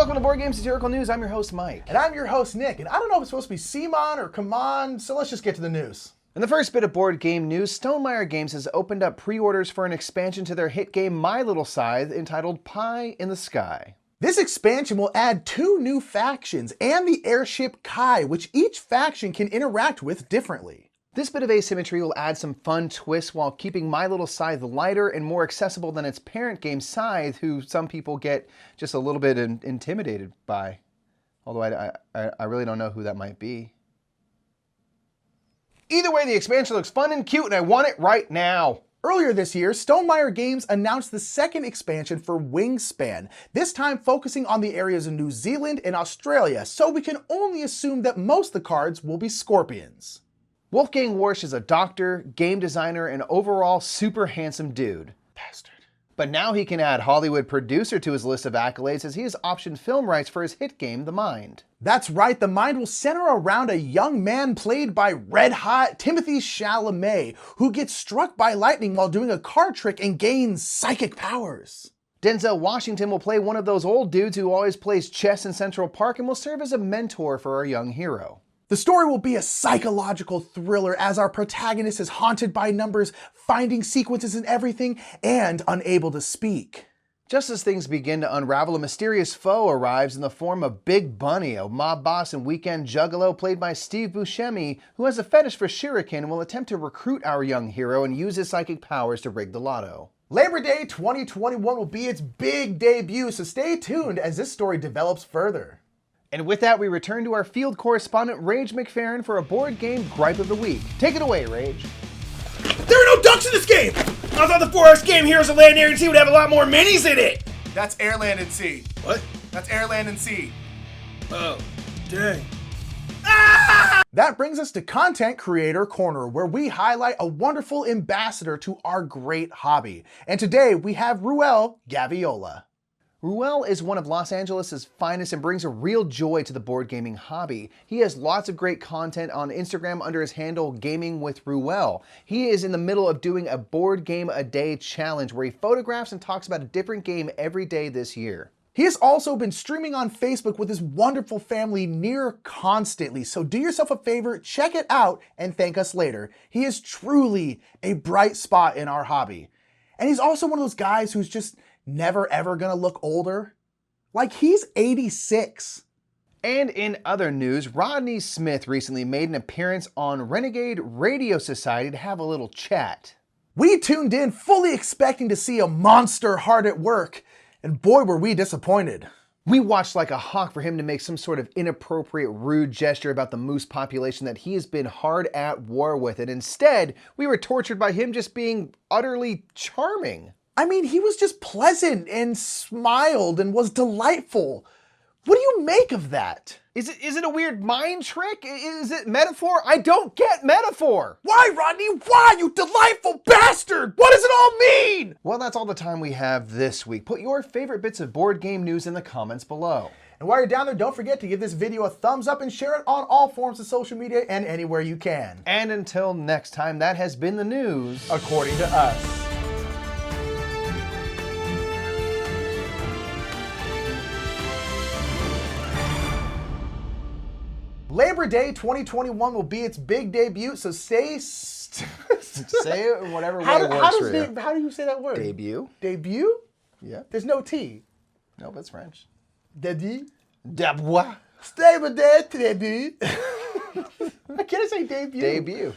Welcome to Board Game Satirical News. I'm your host, Mike. And I'm your host, Nick. And I don't know if it's supposed to be Simon or come on, so let's just get to the news. In the first bit of board game news, Stonemaier Games has opened up pre-orders for an expansion to their hit game My Little Scythe entitled Pie in the Sky. This expansion will add 2 new factions and the airship Kai, which each faction can interact with differently. This bit of asymmetry will add some fun twists while keeping My Little Scythe lighter and more accessible than its parent game Scythe, who some people get just a little bit intimidated by. Although I really don't know who that might be. Either way, the expansion looks fun and cute, and I want it right now. Earlier this year, Stonemaier Games announced the second expansion for Wingspan, this time focusing on the areas of New Zealand and Australia, so we can only assume that most of the cards will be scorpions. Wolfgang Warsch is a doctor, game designer, and overall super handsome dude. Bastard. But now he can add Hollywood producer to his list of accolades as he has optioned film rights for his hit game, The Mind. That's right, The Mind will center around a young man played by red-hot Timothée Chalamet, who gets struck by lightning while doing a card trick and gains psychic powers. Denzel Washington will play one of those old dudes who always plays chess in Central Park and will serve as a mentor for our young hero. The story will be a psychological thriller as our protagonist is haunted by numbers, finding sequences in everything, and unable to speak. Just as things begin to unravel, a mysterious foe arrives in the form of Big Bunny, a mob boss and weekend juggalo played by Steve Buscemi, who has a fetish for shuriken and will attempt to recruit our young hero and use his psychic powers to rig the lotto. Labor Day 2021 will be its big debut, so stay tuned as this story develops further. And with that, we return to our field correspondent, Rage McFerrin, for a board game gripe of the week. Take it away, Rage. There are no ducks in this game! I thought the 4-hour game Heroes of Land, Air, and Sea would have a lot more minis in it! That's Air, Land, and Sea. What? That's Air, Land, and Sea. Oh, dang. That brings us to Content Creator Corner, where we highlight a wonderful ambassador to our great hobby. And today we have Ruel Gaviola. Ruel is one of Los Angeles' finest and brings a real joy to the board gaming hobby. He has lots of great content on Instagram under his handle Gaming with Ruel. He is in the middle of doing a board game a day challenge where he photographs and talks about a different game every day this year. He has also been streaming on Facebook with his wonderful family near constantly, so do yourself a favor, check it out, and thank us later. He is truly a bright spot in our hobby. And he's also one of those guys who's just never ever gonna look older. Like, he's 86. And in other news, Rodney Smith recently made an appearance on Renegade Radio Society to have a little chat. We tuned in fully expecting to see a monster hard at work, and boy were we disappointed. We watched like a hawk for him to make some sort of inappropriate, rude gesture about the moose population that he has been hard at war with, and instead, we were tortured by him just being utterly charming. I mean, he was just pleasant and smiled and was delightful. What do you make of that? Is it a weird mind trick? Is it metaphor? I don't get metaphor. Why, Rodney? Why, you delightful bastard? What does it all mean? Well, that's all the time we have this week. Put your favorite bits of board game news in the comments below. And while you're down there, don't forget to give this video a thumbs up and share it on all forms of social media and anywhere you can. And until next time, that has been the news according to us. Labor Day 2021 will be its big debut, so say it in whatever way works for you. How do you say that word? Debut. Debut? Yeah. There's no T. No, that's French. Debut? Debut. Labor Day debut. Can I say debut? Debut.